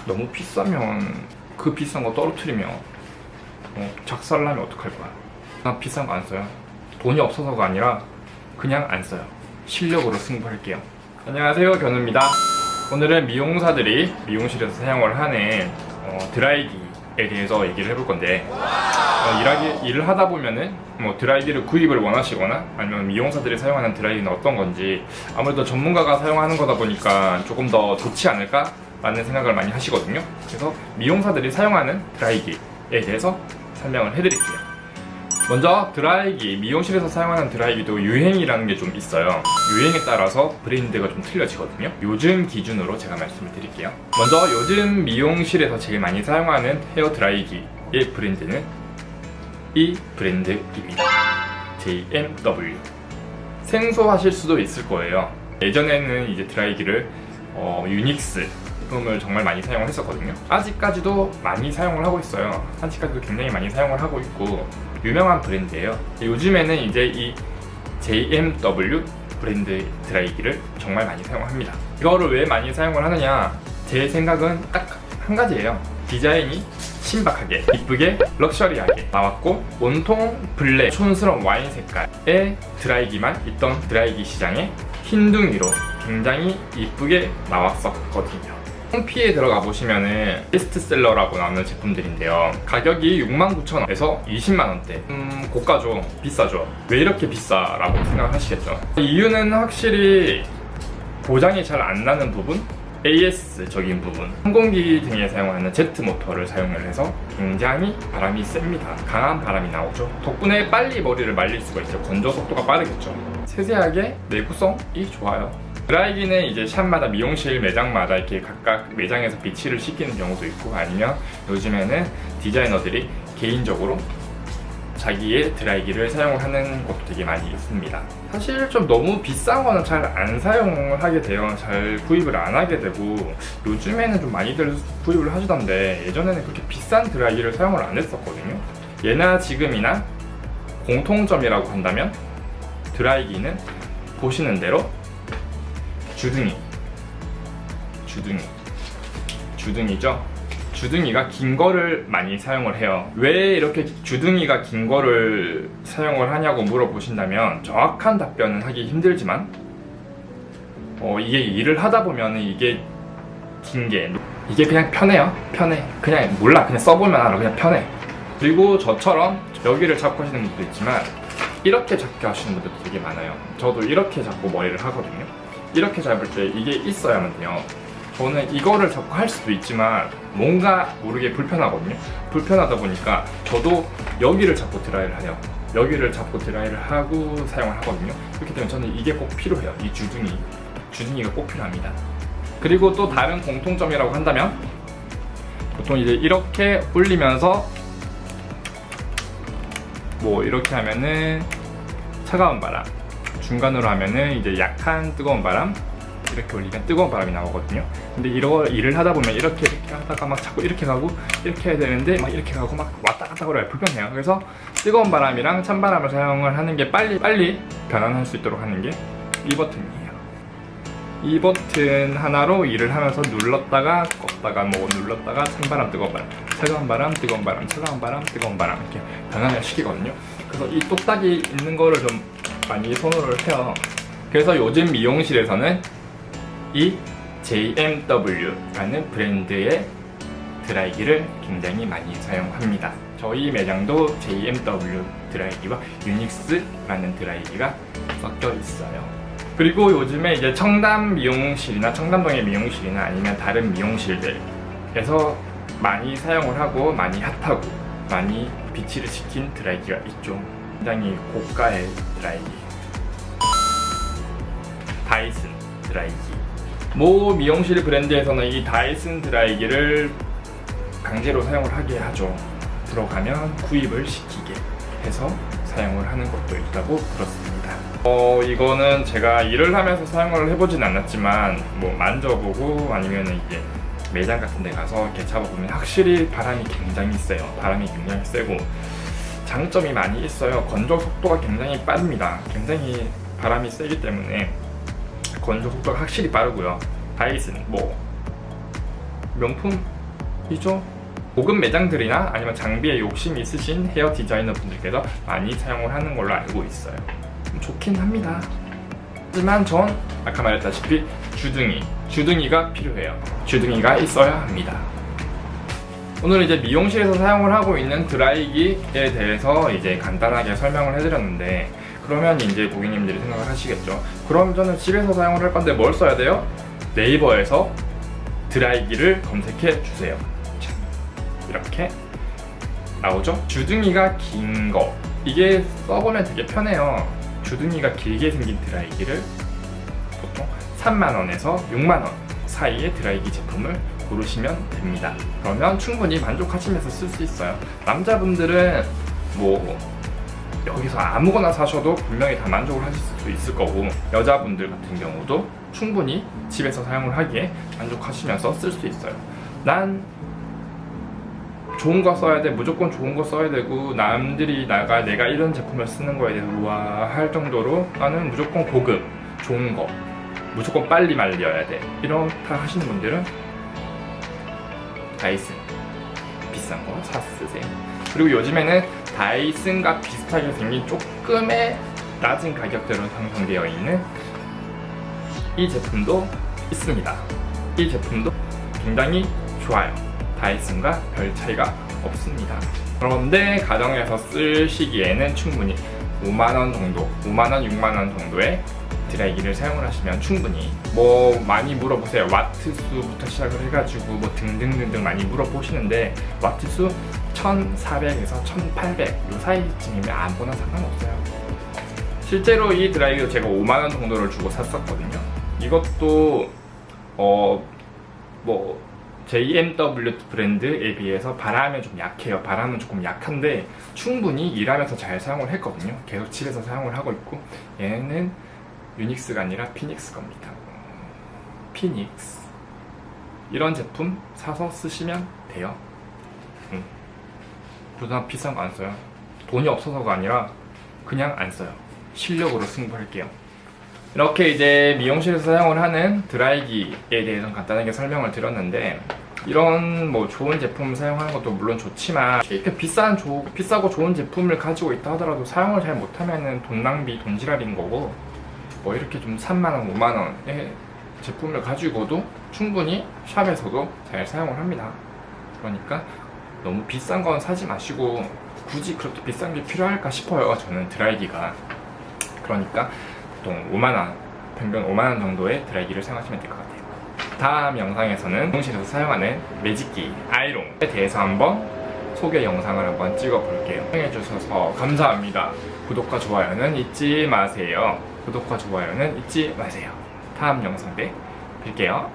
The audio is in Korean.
너무 비싸면 그 비싼 거 떨어뜨리면 작살나면 어떡할 거야. 난 비싼 거 안 써요. 돈이 없어서가 아니라 그냥 안 써요. 실력으로 승부할게요. 안녕하세요, 견우입니다. 오늘은 미용사들이 미용실에서 사용을 하는 드라이기에 대해서 얘기를 해볼 건데, 일을 하다 보면은 드라이기를 구입을 원하시거나 아니면 미용사들이 사용하는 드라이기는 어떤 건지, 아무래도 전문가가 사용하는 거다 보니까 조금 더 좋지 않을까 라는 생각을 많이 하시거든요. 그래서 미용사들이 사용하는 드라이기에 대해서 설명을 해드릴게요. 먼저 드라이기, 미용실에서 사용하는 드라이기도 유행이라는 게 좀 있어요. 유행에 따라서 브랜드가 좀 틀려지거든요. 요즘 기준으로 제가 말씀을 드릴게요. 먼저 요즘 미용실에서 제일 많이 사용하는 헤어 드라이기의 브랜드는 이 브랜드입니다. JMW. 생소하실 수도 있을 거예요. 예전에는 이제 드라이기를 유닉스 제품을 정말 많이 사용을 했었거든요. 아직까지도 많이 사용을 하고 있어요. 아직까지도 굉장히 많이 사용을 하고 있고 유명한 브랜드예요. 요즘에는 이제 이 JMW 브랜드 드라이기를 정말 많이 사용합니다. 이거를 왜 많이 사용을 하느냐, 제 생각은 딱 한 가지예요. 디자인이 신박하게, 이쁘게, 럭셔리하게 나왔고, 온통 블랙, 촌스러운 와인 색깔의 드라이기만 있던 드라이기 시장에 흰둥이로 굉장히 이쁘게 나왔었거든요. 홈피에 들어가 보시면은 베스트셀러라고 나오는 제품들인데요. 가격이 69,000원에서 20만원대. 고가죠. 비싸죠. 왜 이렇게 비싸라고 생각하시겠죠. 이유는 확실히 고장이 잘 안 나는 부분, AS적인 부분, 항공기 등에 사용하는 제트 모터를 사용을 해서 굉장히 바람이 셉니다. 강한 바람이 나오죠. 덕분에 빨리 머리를 말릴 수가 있어요. 건조 속도가 빠르겠죠. 세세하게 내구성이 좋아요. 드라이기는 이제 샵마다, 미용실 매장마다 이렇게 각각 매장에서 비치를 시키는 경우도 있고, 아니면 요즘에는 디자이너들이 개인적으로 자기의 드라이기를 사용을 하는 것도 되게 많이 있습니다. 사실 좀 너무 비싼 거는 잘 안 사용을 하게 돼요. 잘 구입을 안 하게 되고, 요즘에는 좀 많이들 구입을 하시던데 예전에는 그렇게 비싼 드라이기를 사용을 안 했었거든요. 예나 지금이나 공통점이라고 한다면 드라이기는 보시는 대로 주둥이죠. 주둥이가 긴 거를 많이 사용을 해요. 왜 이렇게 주둥이가 긴 거를 사용을 하냐고 물어보신다면 정확한 답변은 하기 힘들지만 이게 일을 하다 보면 이게 긴 게 이게 그냥 편해요. 편해. 그냥 몰라. 그냥 써보면 알아. 그냥 편해. 그리고 저처럼 여기를 잡고 하시는 분도 있지만 이렇게 잡게 하시는 분들도 되게 많아요. 저도 이렇게 잡고 머리를 하거든요. 이렇게 잡을 때 이게 있어야만 돼요. 저는 이거를 잡고 할 수도 있지만 뭔가 모르게 불편하거든요. 불편하다 보니까 저도 여기를 잡고 드라이를 해요. 여기를 잡고 드라이를 하고 사용을 하거든요. 그렇기 때문에 저는 이게 꼭 필요해요. 이 주둥이가 꼭 필요합니다. 그리고 또 다른 공통점이라고 한다면 보통 이제 이렇게 올리면서 이렇게 하면은 차가운 바람, 중간으로 하면은 이제 약한 뜨거운 바람, 이렇게 올리면 뜨거운 바람이 나오거든요. 근데 일을 하다 보면 이렇게 하다가 막 자꾸 이렇게 가고 이렇게 해야 되는데 막 이렇게 가고 막 왔다 갔다 그래요. 불편해요. 그래서 뜨거운 바람이랑 찬 바람을 사용을 하는 게 빨리 변환할 수 있도록 하는 게 이 버튼이에요. 이 버튼 하나로 일을 하면서 눌렀다가 껐다가 눌렀다가 찬바람, 뜨거운 바람, 차가운 바람, 뜨거운 바람, 차가운 바람, 뜨거운 바람 이렇게 변환을 시키거든요. 그래서 이 똑딱이 있는 거를 좀 많이 선호를 해요. 그래서 요즘 미용실에서는 이 JMW라는 브랜드의 드라이기를 굉장히 많이 사용합니다. 저희 매장도 JMW 드라이기와 유닉스라는 드라이기가 섞여 있어요. 그리고 요즘에 이제 청담 미용실이나 청담동의 미용실이나 아니면 다른 미용실들에서 많이 사용을 하고 많이 핫하고 많이 비치를 시킨 드라이기가 있죠. 굉장히 고가의 드라이기, 다이슨 드라이기. 모 미용실 브랜드에서는 이 다이슨 드라이기를 강제로 사용을 하게 하죠. 들어가면 구입을 시키게 해서 사용을 하는 것도 있다고 들었습니다. 이거는 제가 일을 하면서 사용을 해보진 않았지만 만져보고 아니면 이게 매장 같은 데 가서 이렇게 잡아보면 확실히 바람이 굉장히 세요. 바람이 굉장히 세고 장점이 많이 있어요. 건조 속도가 굉장히 빠릅니다. 굉장히 바람이 세기 때문에 건조 속도가 확실히 빠르고요. 다이슨 명품 이죠. 고급 매장들이나 아니면 장비에 욕심이 있으신 헤어 디자이너 분들께서 많이 사용을 하는 걸로 알고 있어요. 좋긴 합니다. 하지만 전 아까 말했다시피 주둥이가 필요해요. 주둥이가 있어야 합니다. 오늘 이제 미용실에서 사용을 하고 있는 드라이기에 대해서 이제 간단하게 설명을 해드렸는데, 그러면 이제 고객님들이 생각을 하시겠죠. 그럼 저는 집에서 사용을 할 건데 뭘 써야 돼요? 네이버에서 드라이기를 검색해 주세요. 자, 이렇게 나오죠? 주둥이가 긴 거, 이게 써보면 되게 편해요. 주둥이가 길게 생긴 드라이기를 보통 3만원에서 6만원 사이의 드라이기 제품을 고르시면 됩니다. 그러면 충분히 만족하시면서 쓸 수 있어요. 남자분들은 뭐 여기서 아무거나 사셔도 분명히 다 만족을 하실 수 있을 거고, 여자분들 같은 경우도 충분히 집에서 사용을 하기에 만족하시면서 쓸 수 있어요. 난 좋은 거 써야 돼, 무조건 좋은 거 써야 되고, 남들이 내가 이런 제품을 쓰는 거에 대해서 우와 할 정도로 나는 무조건 고급, 좋은 거, 무조건 빨리 말려야 돼, 이렇다 하시는 분들은 다이슨 비싼 거 사 쓰세요. 그리고 요즘에는 다이슨과 비슷하게 생긴 조금의 낮은 가격대로 형성되어 있는 이 제품도 있습니다. 이 제품도 굉장히 좋아요. 다이슨과 별 차이가 없습니다. 그런데 가정에서 쓰시기에는 충분히 5만원 정도, 5만원, 6만원 정도의 드라이기를 사용을 하시면 충분히, 뭐 많이 물어보세요. 와트수부터 시작을 해가지고 뭐 등등등등 많이 물어보시는데, 와트수 1400에서 1800 요 사이쯤이면 아무거나 상관없어요. 실제로 이 드라이기도 제가 5만원 정도를 주고 샀었거든요. 이것도 뭐 JMW 브랜드에 비해서 바람은 좀 약해요. 바람은 조금 약한데 충분히 일하면서 잘 사용을 했거든요. 계속 집에서 사용을 하고 있고, 얘는 유닉스가 아니라 피닉스 겁니다. 피닉스. 이런 제품 사서 쓰시면 돼요. 그러다 비싼 거 안 써요. 돈이 없어서가 아니라 그냥 안 써요. 실력으로 승부할게요. 이렇게 이제 미용실에서 사용을 하는 드라이기에 대해서 간단하게 설명을 드렸는데, 이런 뭐 좋은 제품을 사용하는 것도 물론 좋지만, 이렇게 비싸고 좋은 제품을 가지고 있다 하더라도 사용을 잘 못하면은 돈 낭비, 돈지랄인 거고, 뭐 이렇게 좀 3만원, 5만원의 제품을 가지고도 충분히 샵에서도 잘 사용을 합니다. 그러니까 너무 비싼 건 사지 마시고, 굳이 그렇게 비싼 게 필요할까 싶어요, 저는 드라이기가. 그러니까 보통 5만원, 평균 5만원 정도의 드라이기를 사용하시면 될 것 같아요. 다음 영상에서는 미용실에서 사용하는 매직기, 아이롱에 대해서 한번 소개 영상을 한번 찍어 볼게요. 시청해주셔서 감사합니다. 구독과 좋아요는 잊지 마세요. 구독과 좋아요는 잊지 마세요. 다음 영상 때 뵐게요.